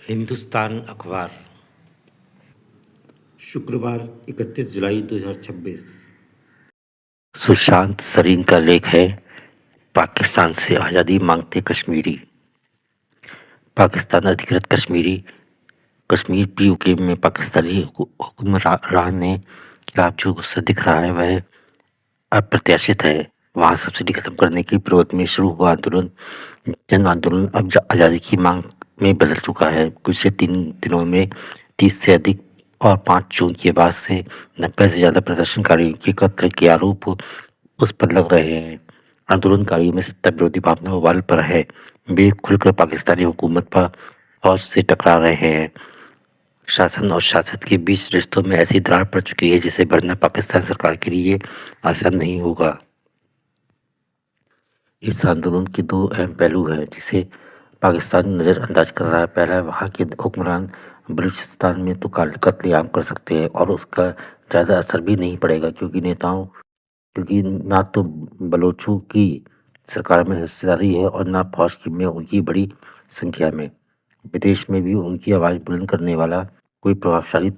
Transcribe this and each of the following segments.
हिंदुस्तान अखबार शुक्रवार 31 जुलाई 2026। सुशांत सरीन का लेख है, पाकिस्तान से आज़ादी मांगते कश्मीरी। पाकिस्तान अधिकृत कश्मीर पीओके में पाकिस्तानी हुक्मरान ने खिलाफ जो गुस्सा दिख रहा है वह अप्रत्याशित है। वहाँ सब्सिडी खत्म करने के विरोध में शुरू हुआ जन आंदोलन अब आज़ादी की मांग में बदल चुका है। पिछले 3 दिनों में 30 से अधिक और 5 जून के बाद से 90 से ज़्यादा प्रदर्शनकारियों के कत्ल के आरोप उस पर लग रहे हैं। आंदोलनकारियों में सत्ता विरोधी भावना उबाल पर है। वे खुलकर पाकिस्तानी हुकूमत पर फौज से टकरा रहे हैं। शासन और शासक के बीच रिश्तों में ऐसी दरार पड़ चुकी है जिसे भरना पाकिस्तान सरकार के लिए आसान नहीं होगा। इस आंदोलन के 2 अहम पहलू हैं जिसे पाकिस्तान नज़रअंदाज कर रहा है। पहला, वहाँ के हुक्मरान बलूचिस्तान में तो कत्लेआम कर सकते हैं और उसका ज़्यादा असर भी नहीं पड़ेगा क्योंकि ना तो बलोचों की सरकार में हिस्सेदारी है और ना फौज में उनकी बड़ी संख्या में। विदेश में भी उनकी आवाज़ बुलंद करने वाला कोई प्रभावशाली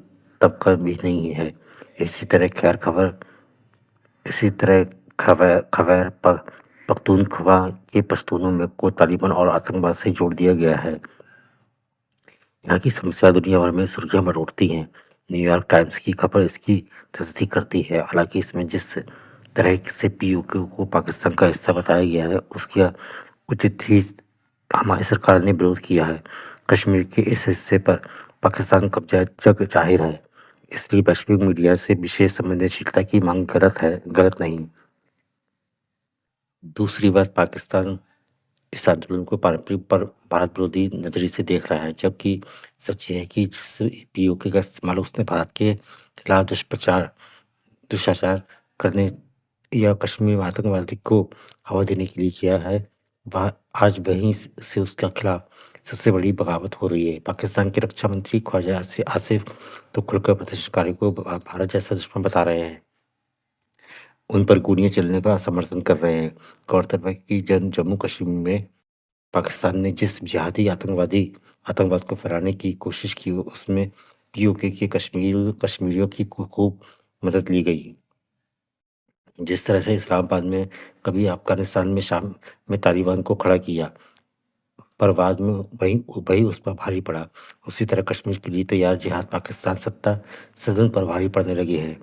तबका भी नहीं है। इसी तरह खैबर पख्तूनख्वा के पश्तूनों में को तालिबान और आतंकवाद से जोड़ दिया गया है। यहाँ की समस्या दुनिया भर में सुर्खियां बटोरती हैं। न्यूयॉर्क टाइम्स की खबर इसकी तस्दीक करती है। हालांकि इसमें जिस तरह से पीओके को पाकिस्तान का हिस्सा बताया गया है उसका उचित ही हमारी सरकार ने विरोध किया है। कश्मीर के इस हिस्से पर पाकिस्तान कब्जा जग जाहिर है, इसलिए वैश्विक मीडिया से विशेष संवेदनशीलता की मांग गलत नहीं। दूसरी बात, पाकिस्तान इस आंदोलन को पारंपरिक पर भारत विरोधी नजरिए से देख रहा है, जबकि सच यह है कि जिस पीओके का इस्तेमाल उसने भारत के खिलाफ दुष्प्रचार करने या कश्मीर में आतंकवादी को हवा देने के लिए किया है, वह आज वहीं से उसके खिलाफ सबसे बड़ी बगावत हो रही है। पाकिस्तान के रक्षा मंत्री ख्वाजा आसिफ तो खुलकर प्रदर्शनकारियों को भारत जैसा दुश्मन बता रहे हैं, उन पर गोलियां चलने का समर्थन कर रहे हैं। गौरतलब है कि जम्मू कश्मीर में पाकिस्तान ने जिस जिहादी आतंकवाद को फैलाने की कोशिश की उसमें पीओके के कश्मीरियों की खूब मदद ली गई। जिस तरह से इस्लामाबाद में कभी अफगानिस्तान में शाम में तालिबान को खड़ा किया, पर बाद में वही उस पर भारी पड़ा, उसी तरह कश्मीर के लिए तैयार जिहाद पाकिस्तान सदन पर भारी पड़ने लगे हैं।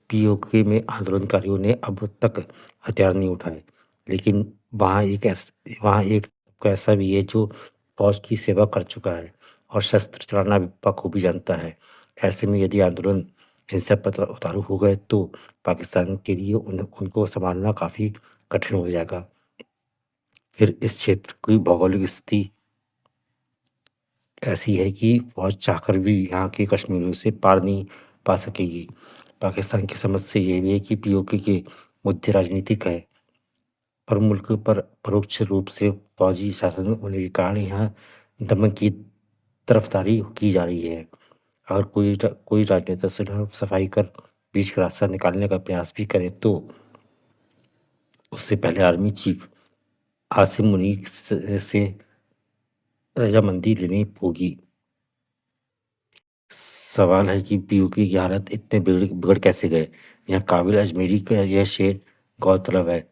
पीओके में आंदोलनकारियों ने अब तक हथियार नहीं उठाए, लेकिन वहाँ एक तबका ऐसा भी है जो फौज की सेवा कर चुका है और शस्त्र चलाना भी बखूबी जानता है। ऐसे में यदि आंदोलन हिंसा पर उतारू हो गए तो पाकिस्तान के लिए उनको संभालना काफ़ी कठिन हो जाएगा। फिर इस क्षेत्र की भौगोलिक स्थिति ऐसी है कि फौज चाहकर भी यहाँ के कश्मीरियों से पार नहीं पा सकेगी। पाकिस्तान की समस्या ये भी है कि पीओके के मुद्दे राजनीतिक है, पर मुल्क पर परोक्ष रूप से फौजी शासन होने के कारण यहाँ दमन की तरफदारी की जा रही है। अगर कोई राजनेता सुलह सफाई कर बीच का रास्ता निकालने का प्रयास भी करे तो उससे पहले आर्मी चीफ आसिम मुनीर से रजामंदी लेनी होगी। सवाल है कि पीओके की हालत इतने बिगड़ कैसे गए। यहाँ काबिल अजमेरी का यह शेर गौरतलब है,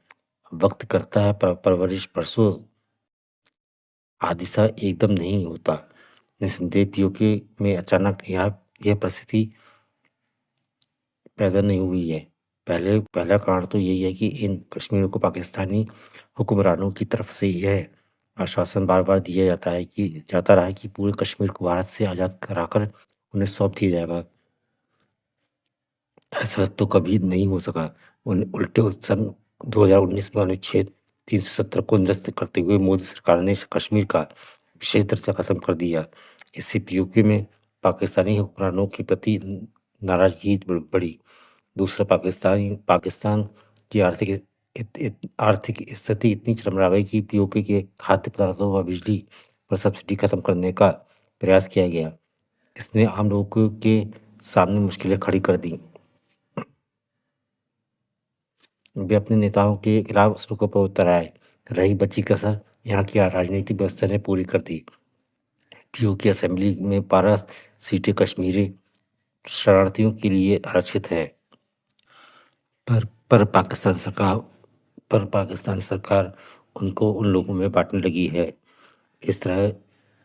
वक्त करता है परवरिश, परसों हादिसा एकदम नहीं होता। निसंदेह पीओके में अचानक यह परिस्थिति पैदा नहीं हुई है। पहला कारण तो यही है कि इन कश्मीरियों को पाकिस्तानी हुक्मरानों की तरफ से यह आश्वासन बार बार दिया जाता रहा है कि पूरे कश्मीर को भारत से आज़ाद कराकर उन्हें सौंप दिया जाएगा। ऐसा तो कभी नहीं हो सका। उल्टे सन 2019 में अनुच्छेद 370 को निरस्त करते हुए मोदी सरकार ने कश्मीर का विशेष दर्जा खत्म कर दिया। इससे पीओके में पाकिस्तानी हुक्मरानों के प्रति नाराजगी बढ़ी। दूसरा, पाकिस्तान की आर्थिक स्थिति इतनी चरमरा गई कि पीओके के खाद्य पदार्थों व बिजली पर सब्सिडी खत्म करने का प्रयास किया गया। इसने आम लोगों के सामने मुश्किलें खड़ी कर दी। वे अपने नेताओं के खिलाफ सड़कों पर उतर आए। रही बची कसर यहाँ की राजनीतिक व्यवस्था ने पूरी कर दी। पीओके असेंबली में 12 सीटें कश्मीरी शरणार्थियों के लिए आरक्षित है। पर पर पाकिस्तान सरकार उनको उन लोगों में बांटने लगी है। इस तरह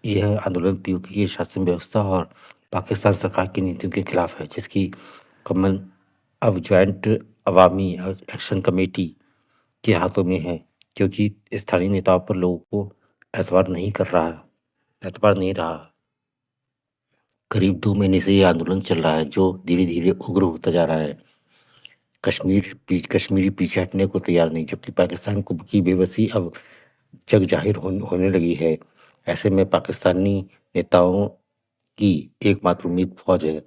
यह आंदोलन पीओके की शासन व्यवस्था और पाकिस्तान सरकार की नीतियों के खिलाफ है, जिसकी कमल अब ज्वाइंट अवामी एक्शन कमेटी के हाथों में है, क्योंकि स्थानीय नेताओं पर लोगों को एतबार नहीं रहा। करीब 2 महीने से ये आंदोलन चल रहा है, जो धीरे-धीरे उग्र होता जा रहा है। कश्मीरी पीछे हटने को तैयार नहीं, जबकि पाकिस्तान को की बेबसी अब जग जाहिर होने लगी है। ऐसे में पाकिस्तानी नेताओं की एकमात्र उम्मीद फौज है।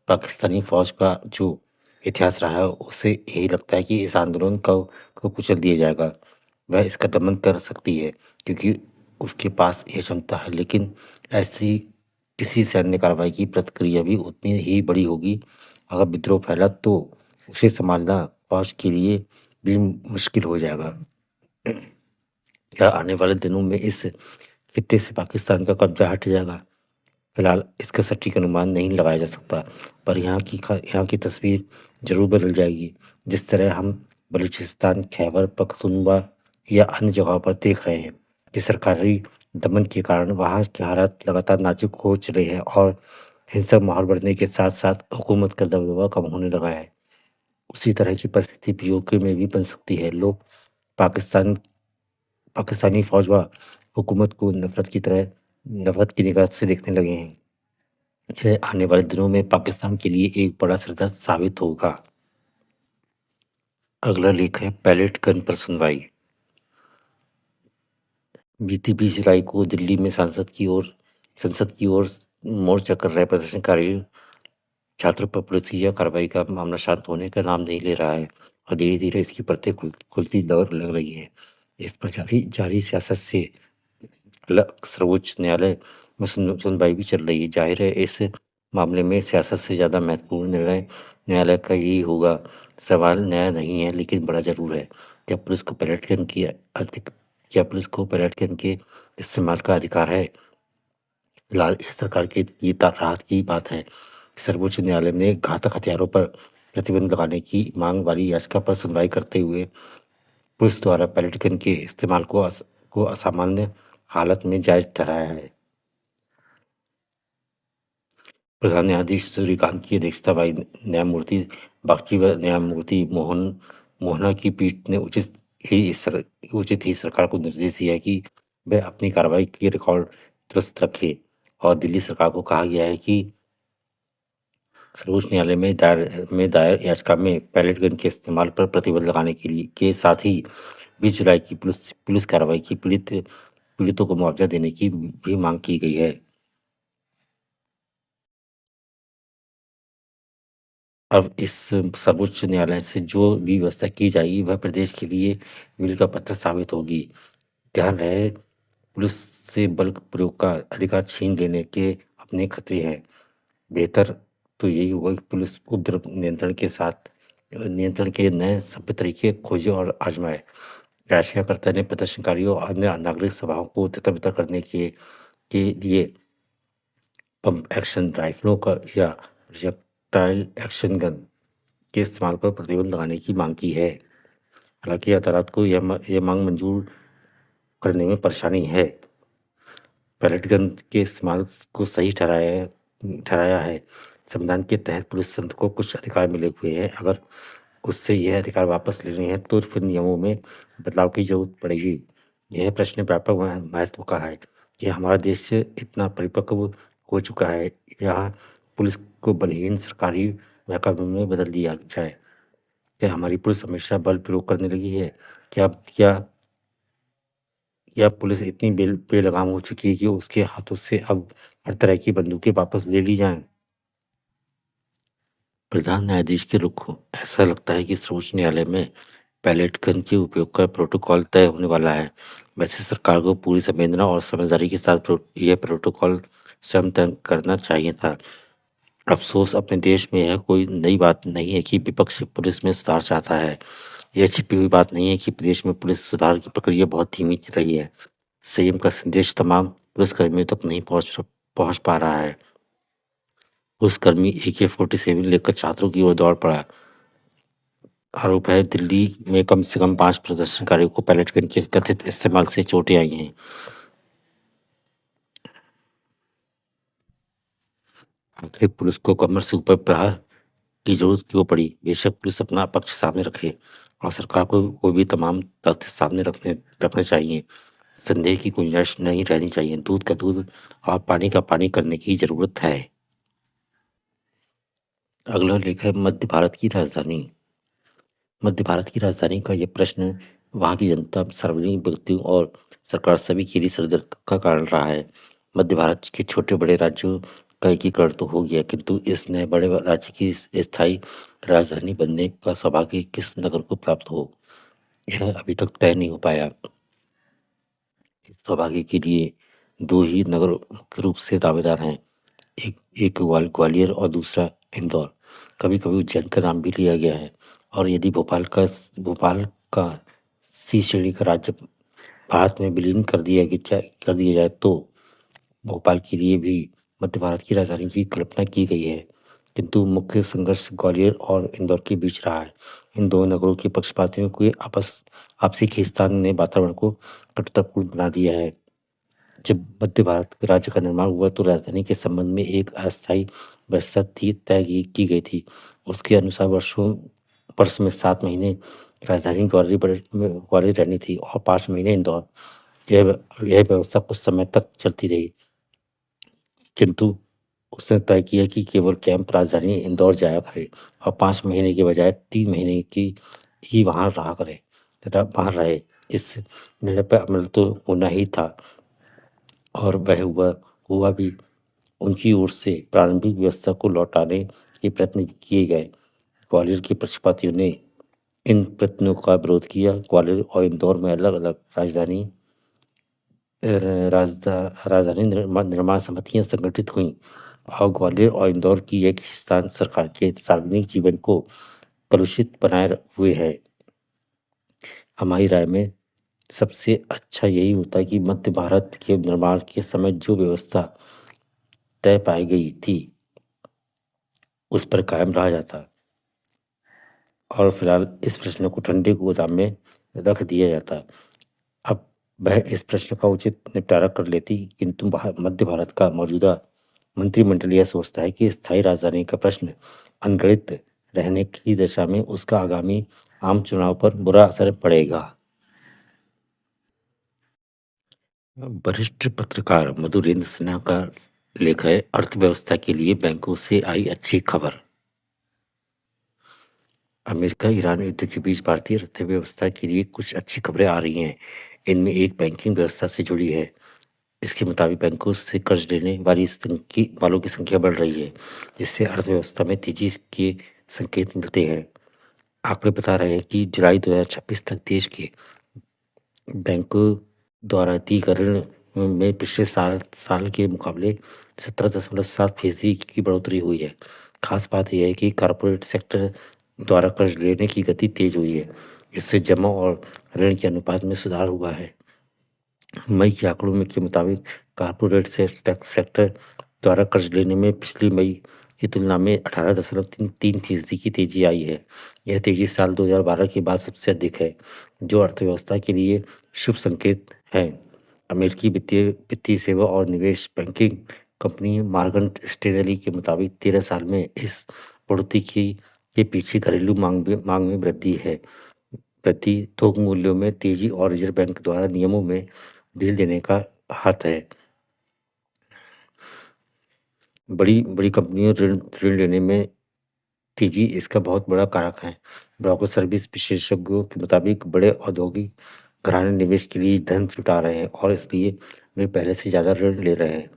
पाकिस्तानी फौज का जो इतिहास रहा है, उसे यही लगता है कि इस आंदोलन को कुचल दिया जाएगा। वह इसका दमन कर सकती है, क्योंकि उसके पास ये क्षमता है, लेकिन ऐसी किसी सैन्य कार्रवाई की प्रतिक्रिया भी उतनी ही बड़ी होगी। अगर विद्रोह फैला तो उसे संभालना फौज के लिए भी मुश्किल हो जाएगा। क्या आने वाले दिनों में इस खित्ते से पाकिस्तान का कब्जा हट जाएगा? फिलहाल इसका सटीक अनुमान नहीं लगाया जा सकता, पर यहाँ की तस्वीर जरूर बदल जाएगी। जिस तरह हम बलूचिस्तान, खैबर पख्तूनख्वा या अन्य जगहों पर देख रहे हैं कि सरकारी दमन के कारण वहाँ के हालात लगातार नाजुक हो चले हैं और हिंसक माहौल बढ़ने के साथ साथ हुकूमत का दबदबा कम होने लगा है। उसी तरह की परिस्थिति पीओके में भी बन सकती है। लोग पाकिस्तान पाकिस्तानी फौज व हुकूमत को नफरत की निगाह से देखने लगे हैं। यह आने वाले दिनों में पाकिस्तान के लिए एक बड़ा सिरदर्द साबित होगा। अगला लेख है पैलेट गन पर सुनवाई। बीती 20 जुलाई को दिल्ली में संसद की ओर मोर्चा कर रहे प्रदर्शनकारी छात्रों पर पुलिस की यह कार्रवाई का मामला शांत होने का नाम नहीं ले रहा है और धीरे धीरे इसकी परतें खुलती लग रही है। इस पर जारी सियासत से अलग सर्वोच्च न्यायालय में सुनवाई भी चल रही है। जाहिर है इस मामले में सियासत से ज़्यादा महत्वपूर्ण निर्णय न्यायालय का यही होगा। सवाल नया नहीं है, लेकिन बड़ा जरूर है। क्या पुलिस को पैलेट गन के इस्तेमाल का अधिकार है? फिलहाल इस सरकार के ये राहत की बात है। सर्वोच्च न्यायालय ने घातक हथियारों पर प्रतिबंध लगाने की मांग वाली याचिका पर सुनवाई करते हुए पुलिस द्वारा पैलेट गन के इस्तेमाल को असामान्य हालत में जायज ठहराया है। प्रधान न्यायाधीश सूर्यकांत की अध्यक्षता वाली न्यायमूर्ति बागची व न्यायमूर्ति मोहना की पीठ ने उचित ही सरकार को निर्देश दिया कि वह अपनी कार्रवाई के रिकॉर्ड दुरुस्त रखे और दिल्ली सरकार को कहा गया है कि सर्वोच्च न्यायालय में दायर याचिका में पैलेट गन के इस्तेमाल पर प्रतिबंध लगाने के साथ ही 20 जुलाई की पुलिस कार्रवाई की पीड़ितों को मुआवजा देने की भी मांग की गई है। अब इस सर्वोच्च न्यायालय से जो भी व्यवस्था की जाएगी वह प्रदेश के लिए मील का पत्थर साबित होगी। ध्यान रहे, पुलिस से बल प्रयोग का अधिकार छीन लेने के अपने खतरे हैं। बेहतर तो यही होगा कि पुलिस उपद्रव नियंत्रण के नए सभ्य तरीके खोजे और आजमाए। याचिकाकर्ता ने प्रदर्शनकारियों और अन्य नागरिक सभाओं को तितर-बितर करने के लिए पंप एक्शन राइफलों का या प्रोजेक्टाइल एक्शन गन के इस्तेमाल पर प्रतिबंध लगाने की मांग की है। हालांकि अदालत को यह मांग मंजूर करने में परेशानी है। पैलेट गन के इस्तेमाल को सही ठहराया है। संविधान के तहत पुलिस तंत्र को कुछ अधिकार मिले हुए हैं। अगर उससे यह अधिकार वापस लेने हैं तो फिर नियमों में बदलाव की जरूरत पड़ेगी। यह प्रश्न व्यापक महत्व का है कि हमारा देश इतना परिपक्व हो चुका है, यहाँ पुलिस को बलहीन सरकारी महकमे में बदल दिया जाए। क्या हमारी पुलिस हमेशा बल प्रयोग करने लगी है? क्या पुलिस इतनी बेलगाम हो चुकी है कि उसके हाथों से अब हर तरह की बंदूकें वापस ले ली जाएं? प्रधान न्यायाधीश के रुख ऐसा लगता है कि सर्वोच्च न्यायालय में पैलेट गन के उपयोग का प्रोटोकॉल तय होने वाला है। वैसे सरकार को पूरी संवेदना और समझदारी के साथ यह प्रोटोकॉल स्वयं तय करना चाहिए था। अफसोस, अपने देश में यह कोई नई बात नहीं है कि विपक्ष पुलिस में सुधार चाहता है। यह छिपी हुई बात नहीं है कि प्रदेश में पुलिस सुधार की प्रक्रिया बहुत धीमी चल रही है। संयम का संदेश तमाम पुलिसकर्मियों तक नहीं पहुंच पा रहा है। उस कर्मी AK-47 लेकर छात्रों की ओर दौड़ पड़ा। आरोप है दिल्ली में कम से कम 5 प्रदर्शनकारियों को पैलेट गन के कथित इस्तेमाल से चोटें आई हैं। आखिर पुलिस को कमर से ऊपर प्रहार की जरूरत क्यों पड़ी? बेशक पुलिस अपना पक्ष सामने रखे और सरकार को भी तमाम तथ्य सामने रखने चाहिए। संदेह की गुंजाइश नहीं रहनी चाहिए। दूध का दूध और पानी का पानी करने की जरूरत है। अगला लेख है मध्य भारत की राजधानी का यह प्रश्न वहाँ की जनता, सार्वजनिक व्यक्तियों और सरकार सभी के लिए सरदर्द का कारण रहा है। मध्य भारत के छोटे बड़े राज्यों का एकीकरण तो हो गया, किंतु इस नए बड़े राज्य की स्थायी राजधानी बनने का सौभाग्य किस नगर को प्राप्त हो, यह अभी तक तय नहीं हो पाया। इस सौभाग्य के लिए दो ही नगर मुख्य रूप से दावेदार हैं, एक ग्वालियर और दूसरा इंदौर। कभी कभी उज्जैन का नाम भी लिया गया है। और यदि भोपाल का सी श्रेणी का राज्य भारत में विलीन कर दिया जाए तो भोपाल के लिए भी मध्य भारत की राजधानी की कल्पना की गई है, किंतु मुख्य संघर्ष ग्वालियर और इंदौर के बीच रहा है। इन दो नगरों के पक्षपातियों के आपसी खींचतान ने वातावरण को कटुतापूर्ण बना दिया है। जब मध्य भारत के राज्य का निर्माण हुआ तो राजधानी के संबंध में एक अस्थायी व्यवस्था तय की गई थी। उसके अनुसार वर्ष में 7 महीने राजधानी ग्वालियर रहनी थी और 5 महीने इंदौर। यह व्यवस्था कुछ समय तक चलती रही, किंतु उसने तय किया कि केवल कैंप राजधानी इंदौर जाया करे और 5 महीने के बजाय 3 महीने की ही वहां रहे। इस निर्णय पर अमल तो होना ही था और वह हुआ भी। उनकी ओर से प्रारंभिक व्यवस्था को लौटाने के प्रयत्न किए गए। ग्वालियर के पक्षपातियों ने इन प्रयत्नों का विरोध किया। ग्वालियर और इंदौर में अलग अलग राजधानी निर्माण समितियां संगठित हुईं और ग्वालियर और इंदौर की एक स्थान सरकार के सार्वजनिक जीवन को कलुषित बनाए हुए है। हमारी राय में सबसे अच्छा यही होता कि मध्य भारत के निर्माण के समय जो व्यवस्था तय पाई गई थी उस पर कायम रहा जाता और फिलहाल इस प्रश्न को ठंडे गोदाम में रख दिया जाता। अब वह इस प्रश्न का उचित निपटारा कर लेती, किंतु मध्य भारत का मौजूदा मंत्रिमंडल यह सोचता है कि स्थायी राजधानी का प्रश्न अनगढ़ित रहने की दशा में उसका आगामी आम चुनाव पर बुरा असर पड़ेगा। वरिष्ठ पत्रकार मधुरेंद्र सिन्हा का लेख है, अर्थव्यवस्था के लिए बैंकों से आई अच्छी खबर। अमेरिका ईरान युद्ध के बीच भारतीय अर्थव्यवस्था के लिए कुछ अच्छी खबरें आ रही हैं। इनमें एक बैंकिंग व्यवस्था से जुड़ी है। इसके मुताबिक बैंकों से कर्ज लेने वालों की संख्या बढ़ रही है, जिससे अर्थव्यवस्था में तेजी के संकेत मिलते हैं। आंकड़े बता रहे हैं कि जुलाई 2026 तक देश के बैंकों द्वारा दी गई ऋण में पिछले साल के मुकाबले 17.7% की बढ़ोतरी हुई है। खास बात यह है कि कॉरपोरेट सेक्टर द्वारा कर्ज लेने की गति तेज हुई है। इससे जमा और ऋण के अनुपात में सुधार हुआ है। मई के आंकड़ों के मुताबिक कॉरपोरेट सेक्टर द्वारा कर्ज लेने में पिछली मई की तुलना में 18.3% की तेजी आई है। यह तेजी साल 2012 के बाद सबसे अधिक है, जो अर्थव्यवस्था के लिए शुभ संकेत है। अमेरिकी वित्तीय सेवा और निवेश बैंकिंग कंपनी मॉर्गन स्टैनली के मुताबिक 13 साल में इस बढ़ोतरी के पीछे घरेलू मांग में वृद्धि है। थोक मूल्यों में तेजी और रिजर्व बैंक द्वारा नियमों में ढील देने का हाथ है। बड़ी कंपनियों ऋण लेने में तेजी इसका बहुत बड़ा कारक है। ब्रोकर सर्विस विशेषज्ञों के मुताबिक बड़े औद्योगिक घराने निवेश के लिए धन जुटा रहे हैं और इसलिए वे पहले से ज़्यादा ऋण ले रहे हैं।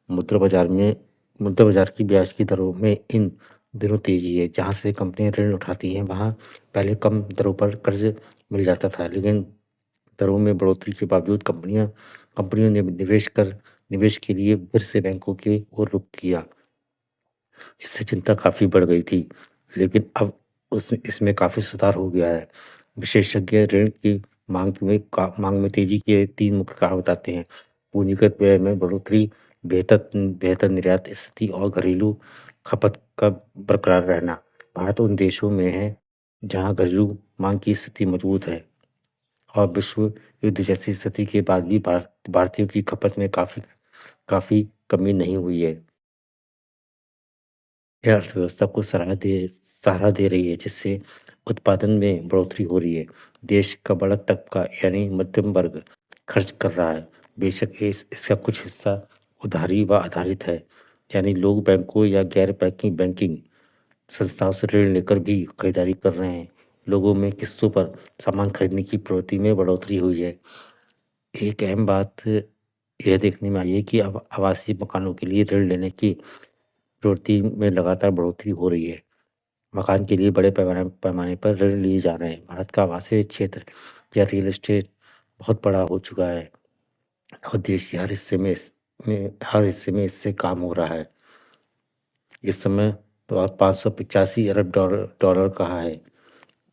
मुद्रा बाजार की ब्याज की दरों में इन दिनों तेजी है। जहां से कंपनियां ऋण उठाती हैं वहां पहले कम दरों पर कर्ज मिल जाता था, लेकिन दरों में बढ़ोतरी के बावजूद कंपनियों ने निवेश के लिए फिर से बैंकों की ओर रुख किया। इससे चिंता काफ़ी बढ़ गई थी, लेकिन अब इसमें काफ़ी सुधार हो गया है। विशेषज्ञ ऋण की मांग में तेजी के 3 मुख्य कारण बताते हैं। पूंजीगत व्यय में बढ़ोतरी, बेहतर बेहतर निर्यात स्थिति और घरेलू खपत का बरकरार रहना। भारत उन देशों में है जहां घरेलू मांग की स्थिति मजबूत है और विश्व युद्ध जैसी स्थिति के बाद भी भारतीयों की खपत में काफ़ी काफ़ी कमी नहीं हुई है। यह अर्थव्यवस्था को सहारा दे रही है, जिससे उत्पादन में बढ़ोतरी हो रही है। देश का बड़ा तबका यानी मध्यम वर्ग खर्च कर रहा है। बेशक इसका कुछ हिस्सा उधारी व आधारित है, यानी लोग बैंकों या गैर बैंकिंग बैंकिंग संस्थाओं से ऋण लेकर भी खरीदारी कर रहे हैं। लोगों में किस्तों पर सामान खरीदने की प्रवृत्ति में बढ़ोतरी हुई है। एक अहम बात यह देखने में आई है कि अब आवासीय मकानों के लिए ऋण लेने की प्रवृत्ति में लगातार बढ़ोतरी हो रही है। मकान के लिए बड़े पैमाने पर ऋण लिए जा रहे हैं। भारत का आवासीय क्षेत्र या रियल एस्टेट बहुत बड़ा हो चुका है और देश के हर हिस्से में इससे काम हो रहा है। इस समय 585 अरब डॉलर कहा है।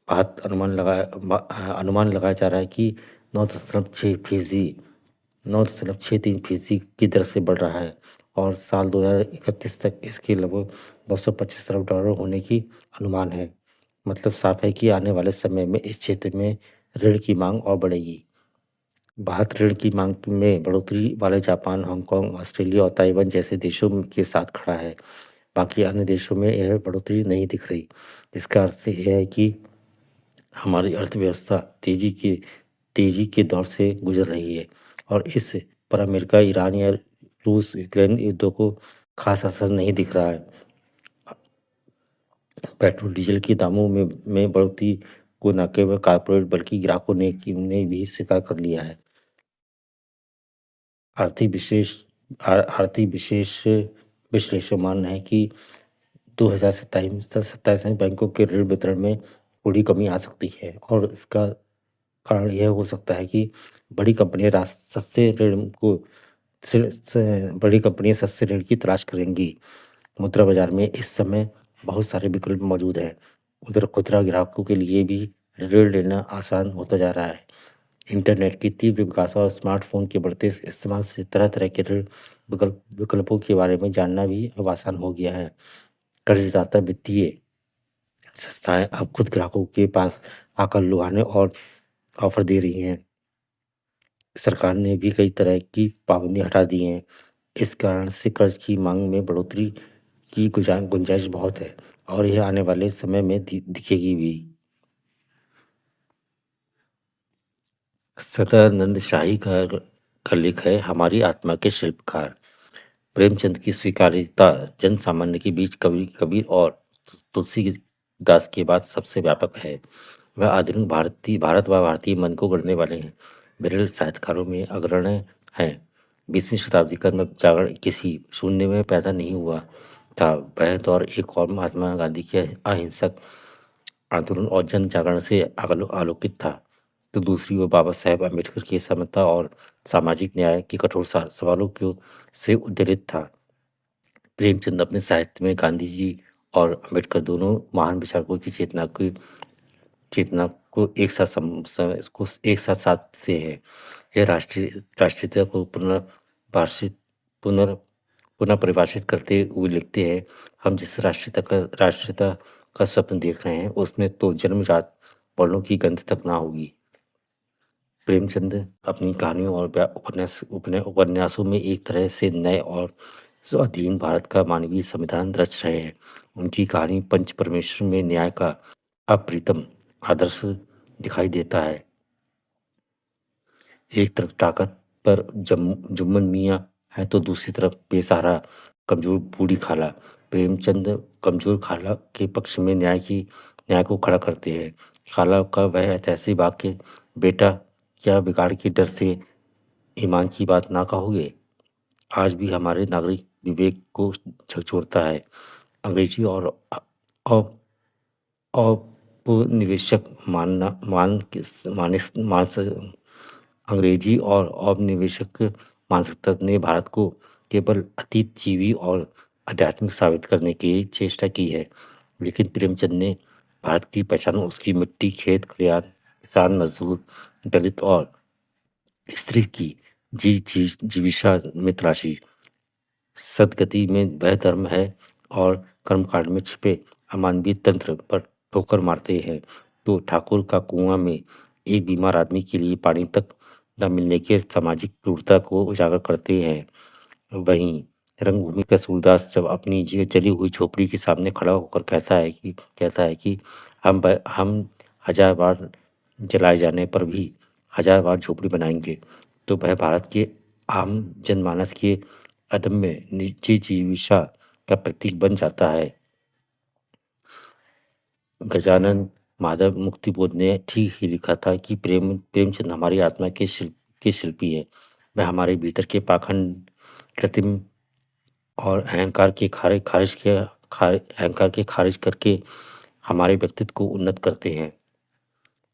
भारत अनुमान लगाया जा रहा है कि 9.63% की दर से बढ़ रहा है और साल 2031 तक इसके लगभग 225 अरब डॉलर होने की अनुमान है। मतलब साफ है कि आने वाले समय में इस क्षेत्र में ऋण की मांग और बढ़ेगी। भारत ऋण की मांग में बढ़ोतरी वाले जापान, हांगकांग, ऑस्ट्रेलिया और ताइवान जैसे देशों के साथ खड़ा है। बाकी अन्य देशों में यह बढ़ोतरी नहीं दिख रही। इसका अर्थ यह है कि हमारी अर्थव्यवस्था तेजी के दौर से गुजर रही है और इस पर अमेरिका, ईरान या रूस यूक्रेन युद्धों को खास असर नहीं दिख रहा है। पेट्रोल डीजल के दामों में बढ़ोतरी को न केवल कारपोरेट बल्कि ग्राहकों ने भी स्वीकार कर लिया है। आर्थिक विशेष आर्थिक विशेष विश्लेषक मानना है कि 2027 में बैंकों के ऋण वितरण में थोड़ी कमी आ सकती है और इसका कारण यह हो सकता है कि बड़ी कंपनियां सस्ते ऋण को बड़ी कंपनियां सस्ते ऋण की तलाश करेंगी। मुद्रा बाजार में इस समय बहुत सारे विकल्प मौजूद हैं। उधर खुदरा ग्राहकों के लिए भी ऋण लेना आसान होता जा रहा है। इंटरनेट की तीव्र विकास और स्मार्टफोन के बढ़ते इस्तेमाल से तरह तरह के ऋण विकल्पों के बारे में जानना भी अब आसान हो गया है। कर्जदाता वित्तीय संस्थाएं अब खुद ग्राहकों के पास आकर लुभाने और ऑफर दे रही हैं। सरकार ने भी कई तरह की पाबंदियां हटा दी हैं। इस कारण से कर्ज की मांग में बढ़ोतरी की गुंजाइश बहुत है और यह आने वाले समय में दिखेगी भी। सदानंद शाही का लेख है हमारी आत्मा के शिल्पकार। प्रेमचंद की स्वीकार्यता जन सामान्य के बीच कबीर और तुलसीदास के बाद सबसे व्यापक है। वह आधुनिक भारत व भारतीय मन को गढ़ने वाले हैं। विरल साहित्यकारों में अग्रणी हैं। 20वीं शताब्दी का नवजागरण किसी शून्य में पैदा नहीं हुआ था। वह दौर एक और महात्मा गांधी के अहिंसक आंदोलन और जन जागरण से आलोकित था, तो दूसरी ओर बाबा साहेब अम्बेडकर की समता और सामाजिक न्याय के कठोर सवालों से उद्वेलित था। प्रेमचंद अपने साहित्य में गांधी जी और अम्बेडकर दोनों महान विचारकों की चेतना को एक साथ इसको एक साथ साधते हैं। यह राष्ट्रीयता को पुनः पुनः परिभाषित करते हुए लिखते हैं, हम जिस राष्ट्रीयता का स्वप्न देख रहे हैं उसमें तो जन्मजात वर्णों की गंध तक ना होगी। प्रेमचंद अपनी कहानियों और उपन्यासों में एक तरह से नए और स्वाधीन भारत का मानवीय संविधान रच रहे हैं। उनकी कहानी पंच परमेश्वर में न्याय का अप्रितम आदर्श दिखाई देता है। एक तरफ ताकत पर जुम्मन मियाँ है तो दूसरी तरफ बेसहारा कमजोर बूढ़ी खाला। प्रेमचंद कमजोर खाला के पक्ष में न्याय को खड़ा करते हैं। खाला का वह ऐतिहासिक वाक्य, बेटा क्या बिगाड़ के डर से ईमान की बात ना कहोगे, आज भी हमारे नागरिक विवेक को झकझोरता है। अंग्रेजी और औपनिवेशिक अंग्रेजी और औपनिवेशिक मानसिकता ने भारत को केवल अतीत जीवी और आध्यात्मिक साबित करने की चेष्टा की है, लेकिन प्रेमचंद ने भारत की पहचान उसकी मिट्टी, खेत खलिहान, किसान, मजदूर, दलित और स्त्री की जीविका में तलाशी। सद्गति में वह धर्म है और कर्मकांड में छिपे अमानवीय तंत्र पर ठोकर मारते हैं। तो ठाकुर का कुआं में एक बीमार आदमी के लिए पानी तक न मिलने की सामाजिक क्रूरता को उजागर करते हैं। वहीं रंगभूमि का सूरदास जब अपनी जली हुई झोपड़ी के सामने खड़ा होकर कहता है कि हम 1000 बार जलाए जाने पर भी 1000 बार झोपड़ी बनाएंगे, तो वह भारत के आम जनमानस के अदम्य निजी जीविका का प्रतीक बन जाता है। गजानन माधव मुक्तिबोध ने ठीक ही लिखा था कि प्रेमचंद हमारी आत्मा के शिल्पी है। वह हमारे भीतर के पाखंड, कृत्रिम और अहंकार के खारिज करके हमारे व्यक्तित्व को उन्नत करते हैं।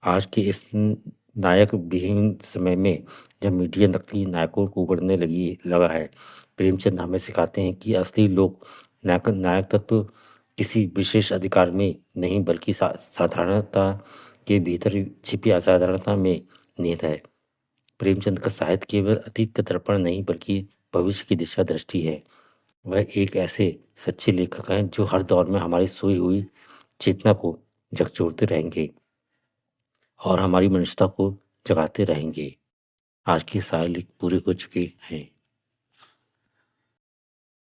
आज के इस नायक विहीन समय में जब मीडिया नकली नायकों को गढ़ने लगा है, प्रेमचंद हमें सिखाते हैं कि असली लोग नायक तत्व किसी विशेष अधिकार में नहीं बल्कि साधारणता के भीतर छिपी असाधारणता में निहित है। प्रेमचंद का साहित्य केवल अतीत का दर्पण नहीं बल्कि भविष्य की दिशा दृष्टि है। वह एक ऐसे सच्चे लेखक हैं जो हर दौर में हमारी सोई हुई चेतना को झकझोरते रहेंगे और हमारी मनुष्यता को जगाते रहेंगे। आज के साल पूरे हो चुके हैं।